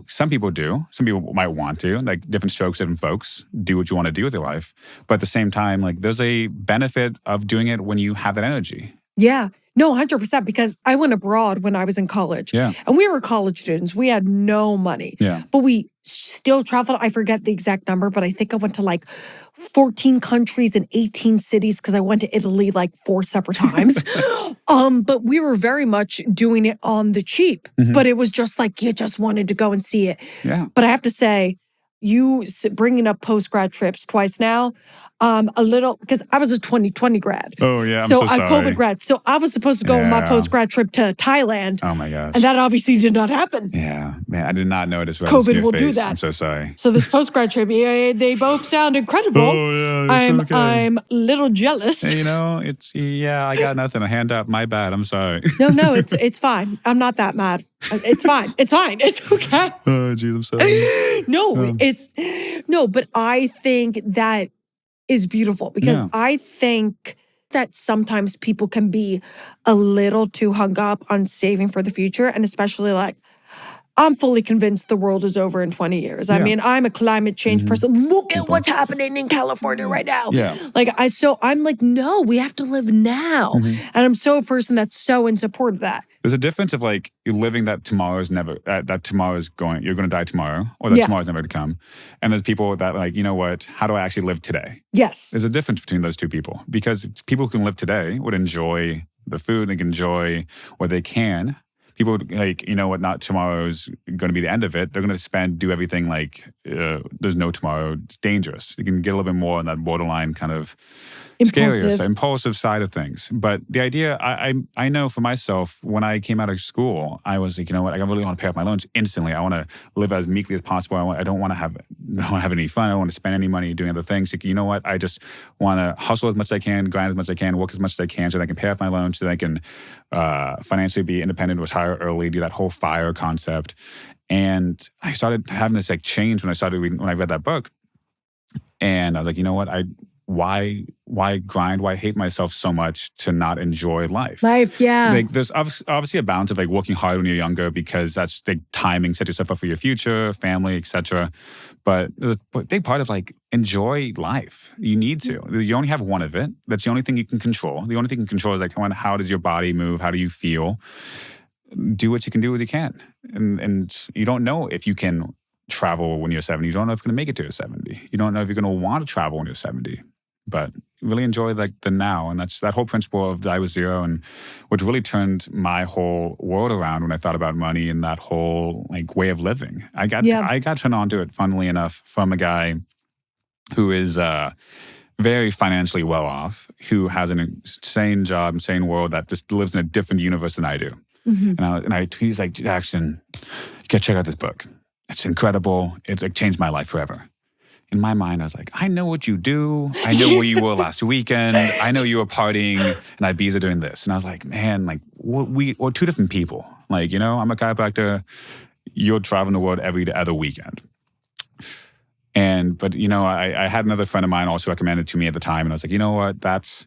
Some people do. Some people might want to. Like, different strokes, different folks. Do what you want to do with your life. But at the same time, like, there's a benefit of doing it when you have that energy. Yeah. No, 100%, because I went abroad when I was in college. Yeah. And we were college students. We had no money. Yeah. But we still traveled. I forget the exact number, but I think I went to like 14 countries and 18 cities because I went to Italy like 4 separate times. But we were very much doing it on the cheap. But it was just like, you just wanted to go and see it. Yeah. But I have to say, you bringing up post-grad trips twice now, a little, because I was a 2020 grad. Oh, yeah. I'm So so I'm sorry. COVID grad. So I was supposed to go on my Yeah. post-grad trip to Thailand. Oh, my gosh. And that obviously did not happen. Yeah. Man, I did not notice COVID will do face. that. I'm so sorry. So this post-grad trip, they both sound incredible. Oh, yeah. I'm a little jealous. Hey, I got nothing. A hand up. My bad. I'm sorry. No, it's fine. I'm not that mad. It's fine. It's fine. It's okay. Oh, geez, I'm sorry. But I think that is beautiful because I think that sometimes people can be a little too hung up on saving for the future, and especially like, I'm fully convinced the world is over in 20 years. I mean, I'm a climate change person. Look at what's happening in California right now. Yeah. I'm like, no, we have to live now. And I'm so a person that's so in support of that. There's a difference of like living that tomorrow's never, that tomorrow's going, you're going to die tomorrow, or that tomorrow's never to come. And there's people that like, you know what, how do I actually live today? Yes. There's a difference between those two people because people who can live today would enjoy the food, they can enjoy what they can. People like, you know what, not tomorrow's going to be the end of it. They're going to do everything like there's no tomorrow. It's dangerous. You can get a little bit more on that borderline kind of impulsive side of things. But the idea, I know for myself, when I came out of school, I was like, you know what, I really want to pay off my loans instantly. I want to live as meekly as possible. I don't want to have any fun. I don't want to spend any money doing other things. Like, you know what, I just want to hustle as much as I can, grind as much as I can, work as much as I can so that I can pay off my loans, so that I can financially be independent, retire early, do that whole FIRE concept. And I started having this like change when I read that book. And I was like, you know what, why grind? Why hate myself so much to not enjoy life? Yeah. Like, there's obviously a balance of like working hard when you're younger because that's the timing, set yourself up for your future, family, etc. But there's a big part of like enjoy life. You need to. You only have one of it. That's the only thing you can control. The only thing you can control is like how does your body move? How do you feel? Do what you can do what you can. And you don't know if you can travel when you're 70. You don't know if you're going to make it to your 70. You don't know if you're going to want to travel when you're 70. But really enjoy like the now. And that's that whole principle of Die with Zero, and which really turned my whole world around when I thought about money and that whole like way of living. I got turned on to it, funnily enough, from a guy who is very financially well off, who has an insane job, insane world that just lives in a different universe than I do. And he's like, Jackson, you gotta check out this book. It's incredible. It's like changed my life forever. In my mind, I was like, I know what you do. I know where you were last weekend. I know you were partying in Ibiza doing this. And I was like, man, like we're two different people. Like, you know, I'm a chiropractor. You're traveling the world every other weekend. But you know, I had another friend of mine also recommended to me at the time. And I was like, you know what? That's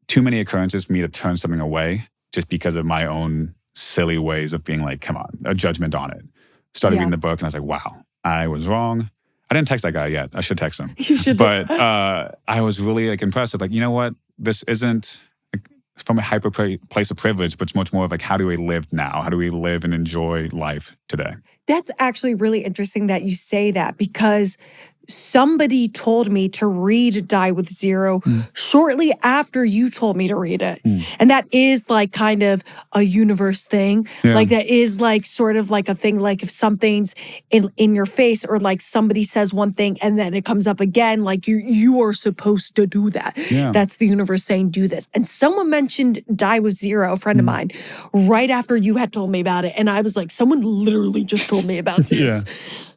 too many occurrences for me to turn something away just because of my own silly ways of being like, come on, a judgment on it. Started reading the book and I was like, wow, I was wrong. I didn't text that guy yet. I should text him. You should. But I was really like impressed with like, you know what? This isn't like, from a hyper place of privilege, but it's much more of like, how do we live now? How do we live and enjoy life today? That's actually really interesting that you say that, because somebody told me to read Die with Zero shortly after you told me to read it. And that is like kind of a universe thing. Yeah. Like that is like sort of like a thing, like if something's in your face or like somebody says one thing and then it comes up again, like you are supposed to do that. Yeah. That's the universe saying do this. And someone mentioned Die with Zero, a friend of mine, right after you had told me about it. And I was like, someone literally just told me about this.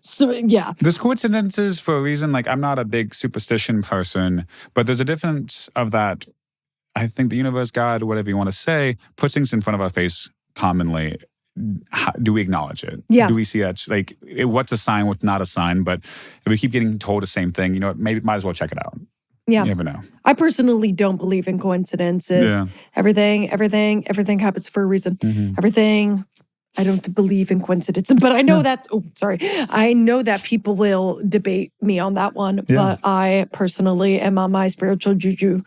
So, yeah. There's coincidences for a reason. Like, I'm not a big superstition person, but there's a difference of that. I think the universe, God, whatever you want to say, puts things in front of our face commonly. Do we acknowledge it? Yeah. Do we see that? Like, what's a sign, what's not a sign? But if we keep getting told the same thing, you know, maybe might as well check it out. Yeah. You never know. I personally don't believe in coincidences. Yeah. Everything happens for a reason. Everything... I don't believe in coincidence, but I know that, I know that people will debate me on that one, but I personally am on my spiritual juju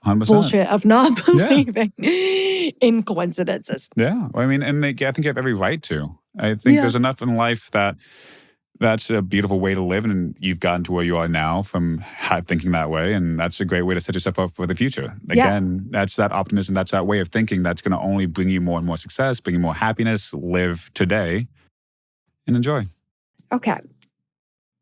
100%. bullshit of not believing in coincidences. Yeah. Well, I mean, and I think you have every right to. I think there's enough in life that's a beautiful way to live, and you've gotten to where you are now from thinking that way, and that's a great way to set yourself up for the future. Again, that's that optimism, that's that way of thinking that's going to only bring you more and more success, bring you more happiness. Live today and enjoy. Okay.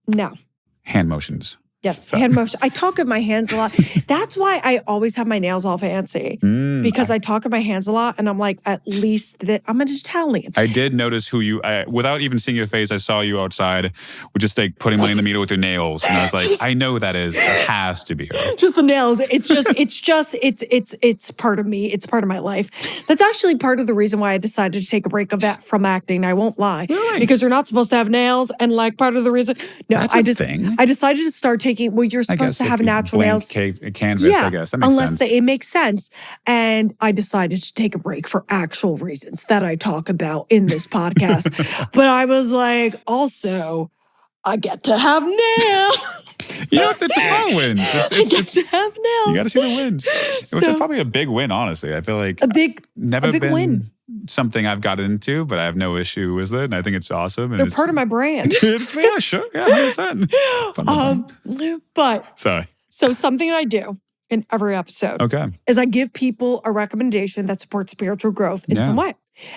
Now. Hand motions. Yes, hand motion. I talk with my hands a lot. That's why I always have my nails all fancy. Because I talk with my hands a lot, and I'm like, at least that I'm an Italian. I did notice without even seeing your face, I saw you outside with just like putting money in the meter with your nails. And I was like, I know that it has to be her. Just the nails. It's part of me. It's part of my life. That's actually part of the reason why I decided to take a break from acting. I won't lie. Really? Because you're not supposed to have nails. And like part of the reason, I decided to start taking, you're supposed to have natural nails. Canvas, I guess. That makes sense. It makes sense. And I decided to take a break for actual reasons that I talk about in this podcast. But I was like, also, I get to have nails. Yeah, it's a small win. I get to have nails. You got to see the wins. Which is probably a big win, honestly. I feel like a big win. Something I've gotten into, but I have no issue with it. And I think it's awesome. And They're part of my brand. Yeah, sure. Yeah, 100%. But sorry. So something I do in every episode is I give people a recommendation that supports spiritual growth in some way.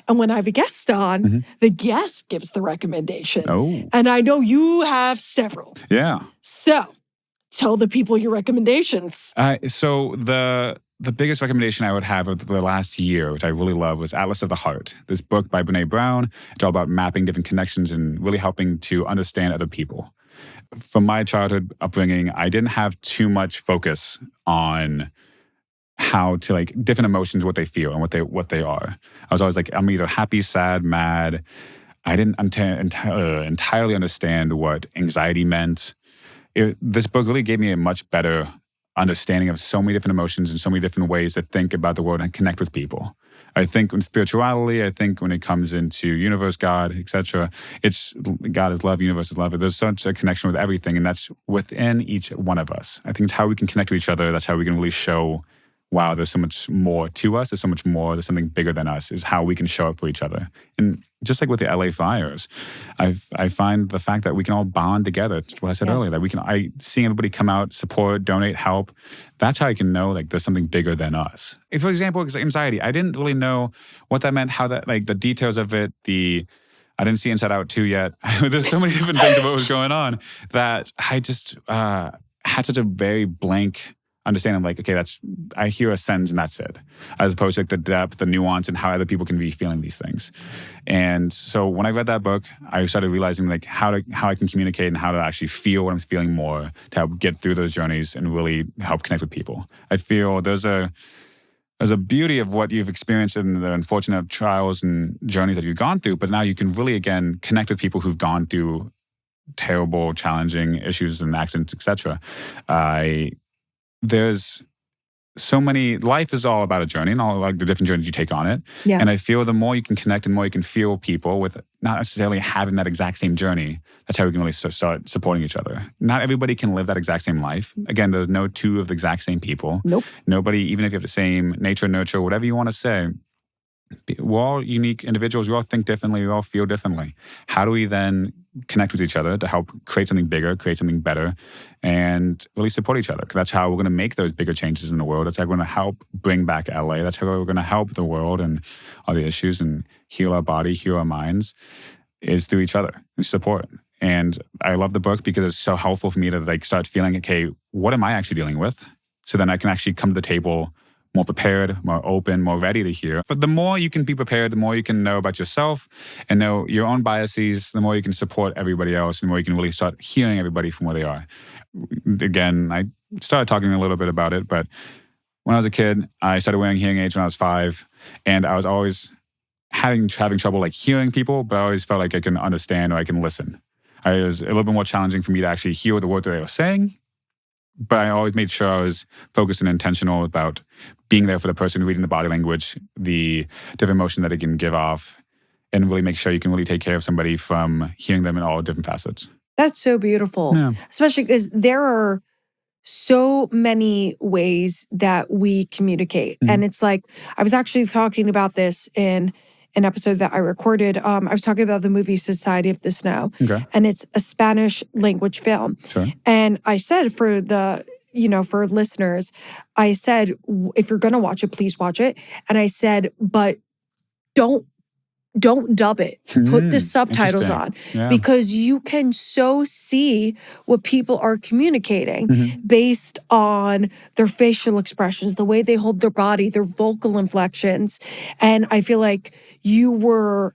And when I have a guest on, the guest gives the recommendation. Oh. And I know you have several. Yeah. So tell the people your recommendations. So the biggest recommendation I would have of the last year, which I really love, was Atlas of the Heart. This book by Brene Brown. It's all about mapping different connections and really helping to understand other people. From my childhood upbringing, I didn't have too much focus on how to like different emotions, what they feel and what they are. I was always like, I'm either happy, sad, mad. I didn't entirely understand what anxiety meant. This book really gave me a much better understanding of so many different emotions and so many different ways to think about the world and connect with people. I think in spirituality, I think when it comes into universe, God, etc., it's God is love, universe is love. There's such a connection with everything, and that's within each one of us. I think it's how we can connect to each other. That's how we can really show, wow, there's so much more to us. There's so much more. There's something bigger than us, is how we can show up for each other. And just like with the LA fires, I find the fact that we can all bond together. It's what I said earlier, that I see everybody come out, support, donate, help. That's how I can know like there's something bigger than us. For example, anxiety, I didn't really know what that meant, how that, like the details of it, I didn't see Inside Out 2 yet. There's so many different things of what was going on that I just had such a very blank understanding, like, okay, I hear a sentence and that's it, as opposed to like the depth, the nuance, and how other people can be feeling these things. And so when I read that book, I started realizing like how I can communicate and how to actually feel what I'm feeling more to help get through those journeys and really help connect with people. I feel there's a beauty of what you've experienced in the unfortunate trials and journeys that you've gone through, but now you can really, again, connect with people who've gone through terrible, challenging issues and accidents, etc. There's so many, life is all about a journey and all like the different journeys you take on it. Yeah. And I feel the more you can connect and the more you can feel people with not necessarily having that exact same journey, that's how we can really start supporting each other. Not everybody can live that exact same life. Again, there's no two of the exact same people. Nope. Nobody, even if you have the same nature, nurture, whatever you want to say, we're all unique individuals. We all think differently. We all feel differently. How do we then connect with each other to help create something bigger, create something better, and really support each other? Because that's how we're going to make those bigger changes in the world. That's how we're going to help bring back LA. That's how we're going to help the world and all the issues and heal our body, heal our minds, is through each other and support. And I love the book because it's so helpful for me to like start feeling, okay, what am I actually dealing with? So then I can actually come to the table more prepared, more open, more ready to hear. But the more you can be prepared, the more you can know about yourself and know your own biases, the more you can support everybody else, the more you can really start hearing everybody from where they are. Again, I started talking a little bit about it, but when I was a kid, I started wearing hearing aids when I was 5, and I was always having trouble like hearing people, but I always felt like I can understand or I can listen. It was a little bit more challenging for me to actually hear the words that they were saying, but I always made sure I was focused and intentional about being there for the person, reading the body language, the different emotion that it can give off, and really make sure you can really take care of somebody from hearing them in all different facets. That's so beautiful. Yeah. Especially because there are so many ways that we communicate. Mm-hmm. And it's like, I was actually talking about this in an episode that I recorded. I was talking about the movie Society of the Snow. Okay. And it's a Spanish language film. Sure. And I said for listeners, I said, if you're going to watch it, please watch it. And I said, but don't don't dub it. Put the subtitles Interesting. on Yeah. because you can so see what people are communicating Mhm. based on their facial expressions, the way they hold their body, their vocal inflections. And I feel like you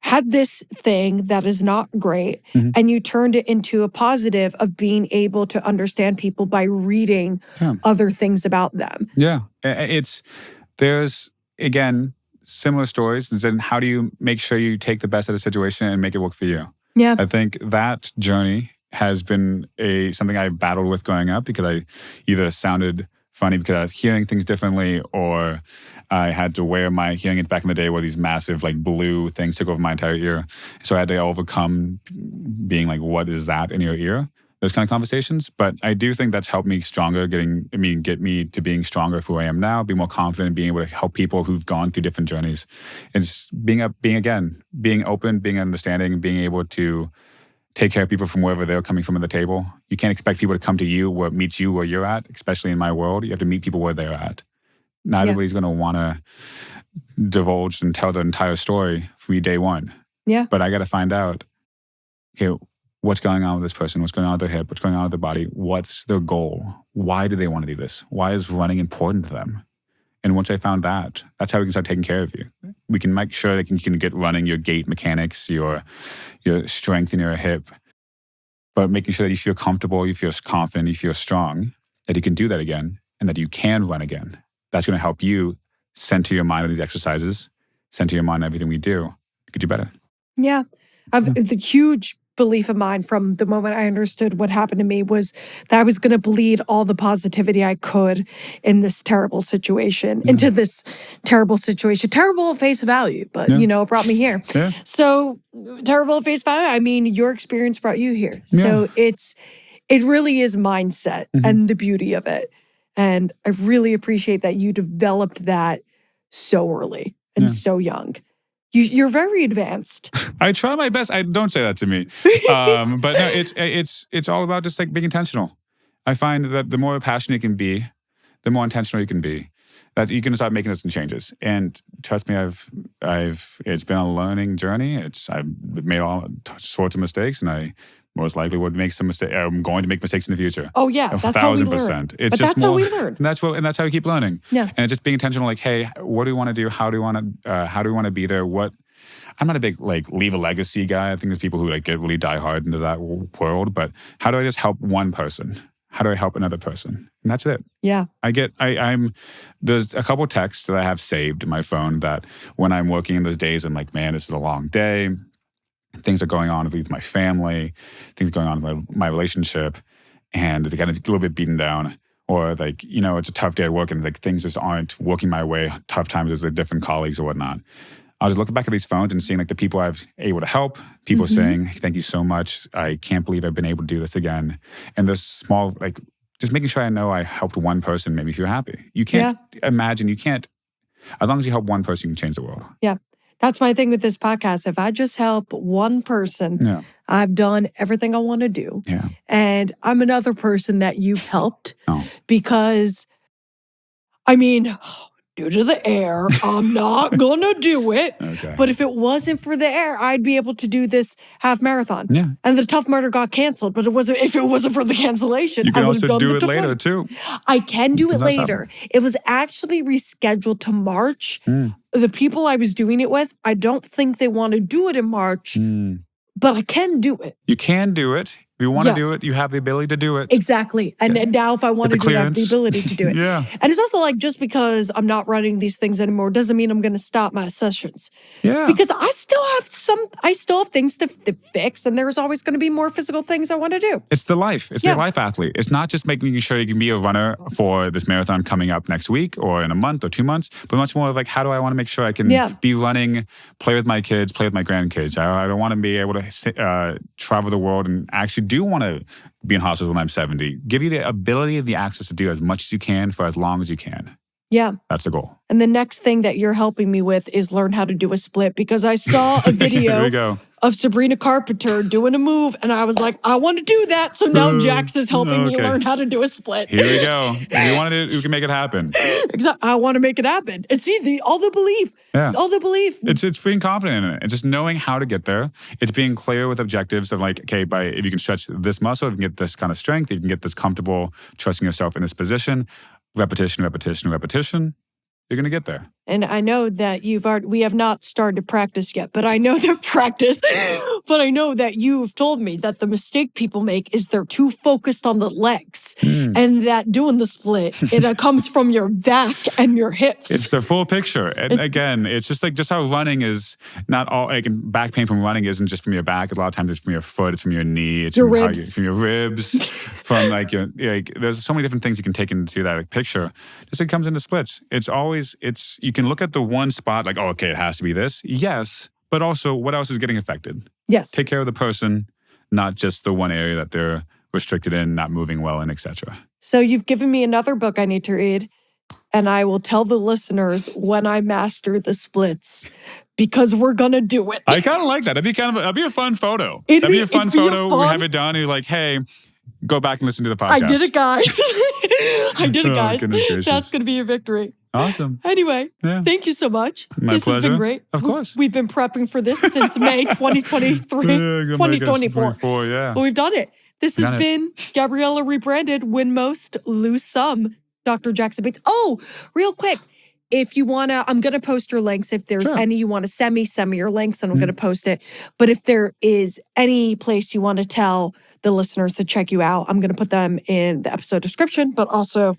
had this thing that is not great Mhm. and you turned it into a positive of being able to understand people by reading Yeah. other things about them. Yeah. There's, again, similar stories. Then how do you make sure you take the best out of the situation and make it work for you? Yeah. I think that journey has been something I battled with growing up because I either sounded funny because I was hearing things differently, or I had to wear my hearing aids back in the day where these massive like blue things took over my entire ear. So I had to overcome being like, what is that in your ear? Those kind of conversations. But I do think that's helped me stronger, get me to being stronger for who I am now, be more confident, being able to help people who've gone through different journeys. It's being open, being understanding, being able to take care of people from wherever they're coming from at the table. You can't expect people to come to you or meet you where you're at, especially in my world. You have to meet people where they're at. Not everybody's going to want to divulge and tell the entire story from day one. Yeah. But I got to find out, okay, what's going on with this person? What's going on with their hip? What's going on with their body? What's their goal? Why do they want to do this? Why is running important to them? And once I found that, that's how we can start taking care of you. We can make sure that you can get running your gait mechanics, your strength in your hip, but making sure that you feel comfortable, you feel confident, you feel strong, that you can do that again, and that you can run again. That's going to help you center your mind on these exercises, center your mind on everything we do, get you better. Yeah. The huge belief of mine from the moment I understood what happened to me was that I was going to bleed all the positivity I could in this terrible situation, into this terrible situation. Terrible at face value, but, it brought me here. Yeah. So terrible at face value, I mean, your experience brought you here. So it really is mindset and the beauty of it. And I really appreciate that you developed that so early and so young. You're very advanced. I try my best. I don't say that to me, but no, it's all about just like being intentional. I find that the more passionate you can be, the more intentional you can be. That you can start making some changes. And trust me, it's been a learning journey. I've made all sorts of mistakes, and I most likely would make some mistakes. I'm going to make mistakes in the future. Oh yeah, that's how we learn. 1,000%. It's but just that's more, how we learn. And that's how we keep learning. Yeah. And it's just being intentional. Like, hey, what do we want to do? How do we want to be there? I'm not a big like leave a legacy guy. I think there's people who like get really die hard into that world. But how do I just help one person? How do I help another person? And that's it. Yeah. There's a couple texts that I have saved in my phone that when I'm working in those days, I'm like, man, this is a long day. Things are going on with my family, things going on with my relationship, and they kind of a little bit beaten down. Or like, it's a tough day at work and like things just aren't working my way, tough times with different colleagues or whatnot. I'll just look back at these phones and seeing like the people I've able to help, people saying, thank you so much. I can't believe I've been able to do this again. And this small, like just making sure I know I helped one person made me feel happy. You can't imagine, as long as you help one person, you can change the world. Yeah. That's my thing with this podcast. If I just help one person, I've done everything I want to do. Yeah. And I'm another person that you've helped because, due to the air, I'm not going to do it. Okay. But if it wasn't for the air, I'd be able to do this half marathon. Yeah. And the Tough Murder got canceled, but if it wasn't for the cancellation, you can I would have also done do the it later one. too. I can do it later. It was actually rescheduled to March. The people I was doing it with, I don't think they want to do it in March, but I can do it. You can do it. If you want to do it, you have the ability to do it. Exactly. And now if I want to do it, I have the ability to do it. Yeah. And it's also like, just because I'm not running these things anymore doesn't mean I'm going to stop my sessions. Yeah. Because I still have things to fix, and there's always going to be more physical things I want to do. It's the life. It's the life athlete. It's not just making sure you can be a runner for this marathon coming up next week or in a month or 2 months, but much more of like, how do I want to make sure I can be running, play with my kids, play with my grandkids? I don't want to be able to travel the world and actually do want to be in hospital when I'm 70. Give you the ability and the access to do as much as you can for as long as you can. Yeah. That's the goal. And the next thing that you're helping me with is learn how to do a split, because I saw a video of Sabrina Carpenter doing a move. And I was like, I want to do that. So now Jax is helping me learn how to do a split. Here we go. If you wanted it, we can make it happen. Exactly. I want to make it happen. And see, all the belief. Yeah. All the belief. It's being confident in it. It's just knowing how to get there. It's being clear with objectives of like, okay, if you can stretch this muscle, if you can get this kind of strength, if you can get this comfortable, trusting yourself in this position, repetition, repetition, repetition, you're going to get there. And I know that we have not started to practice yet, but I know that you've told me that the mistake people make is they're too focused on the legs and that doing the split, it comes from your back and your hips. It's the full picture. And again, it's just how running is not all, like back pain from running isn't just from your back. A lot of times it's from your foot, it's from your knee, it's from your ribs, from there's so many different things you can take into that picture. Just it comes into splits. You can look at the one spot like, oh, okay, it has to be this. Yes, but also what else is getting affected? Yes. Take care of the person, not just the one area that they're restricted in, not moving well in, etc. So you've given me another book I need to read, and I will tell the listeners when I master the splits because we're going to do it. I kind of like that. That'd be a fun photo. That'd be a fun photo. We have it done. You're like, hey, go back and listen to the podcast. I did it, guys. Goodness gracious. That's going to be your victory. Awesome. Anyway, Thank you so much. My pleasure. Has been great. Of course. We've been prepping for this since May 2023, 2024. Yeah. But we've done it. This has been Gabriella Rebranded, Win Most, Lose Some, Dr. Jackson Big. Oh, real quick. If you want to, I'm going to post your links. If there's any you want to send me your links and I'm going to post it. But if there is any place you want to tell the listeners to check you out, I'm going to put them in the episode description, but also...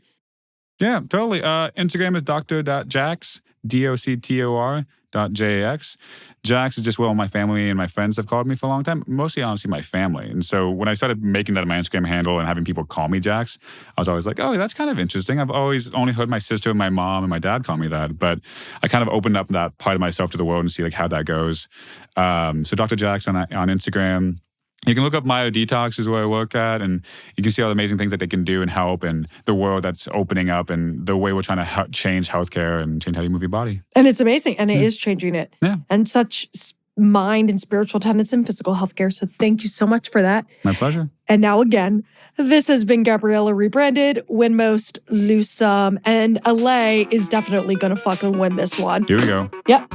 Yeah, totally. Instagram is dr.jax, DOCTOR.JAX. Jax is just what my family and my friends have called me for a long time. Mostly, honestly, my family. And so when I started making that my Instagram handle and having people call me Jax, I was always like, oh, that's kind of interesting. I've always only heard my sister, my mom, and my dad call me that. But I kind of opened up that part of myself to the world and see how that goes. So Dr. Jax on Instagram. You can look up Myodetox is where I work at, and you can see all the amazing things that they can do and help, and the world that's opening up, and the way we're trying to change healthcare and change how you move your body. And it's amazing, and it is changing it. Yeah. And such mind and spiritual tenets in physical healthcare. So thank you so much for that. My pleasure. And now again, this has been Gabriella Rebranded, Win Most, Lose Some, and LA is definitely going to fucking win this one. Here we go. Yep.